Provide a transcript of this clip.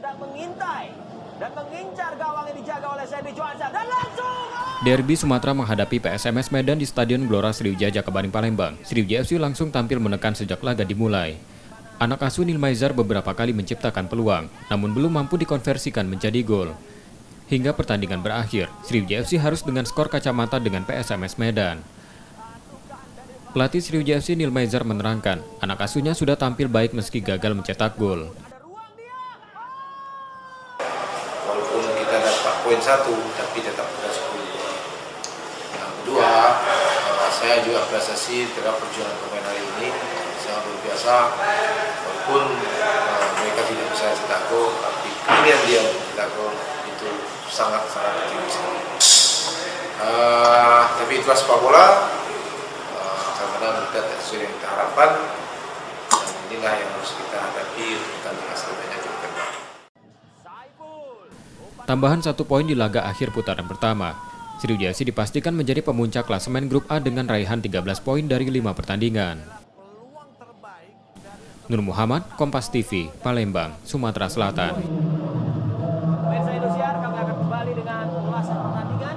sedang mengintai dan mengincar gawang yang dijaga oleh Sandy Johansa dan langsung Derby Sumatera menghadapi PSMS Medan di Stadion Gelora Sriwijaya Jakabaring Palembang. Sriwijaya FC langsung tampil menekan sejak laga dimulai. Anak asuh Nilmaizar beberapa kali menciptakan peluang, namun belum mampu dikonversikan menjadi gol. Hingga pertandingan berakhir, Sriwijaya FC harus dengan skor kacamata dengan PSMS Medan. Pelatih Sriwijaya FC Nilmaizar menerangkan, anak asuhnya sudah tampil baik meski gagal mencetak gol. ada ruang dia. Walaupun kita dapat poin 1, tapi tetap ada 10. Yang kedua, saya juga apresiasi terhadap perjuangan pemain hari ini, sangat luar biasa. Walaupun mereka tidak bisa cetak gol, tapi keinginan dia untuk cetak gol itu sangat-sangat tinggi sekali. Tapi itulah sepak bola, karena kita tidak sesuai yang kita harapkan, dan inilah yang harus kita hadapi untuk pertandingan selanjutnya ke depan. Tambahan 1 poin di laga akhir putaran pertama. Sriwijaya FC dipastikan menjadi pemuncak klasemen grup A dengan raihan 13 poin dari 5 pertandingan. Nur Muhammad, Kompas TV, Palembang, Sumatera Selatan. Pemirsa Indosiar, kami akan kembali dengan ulasan pertandingan.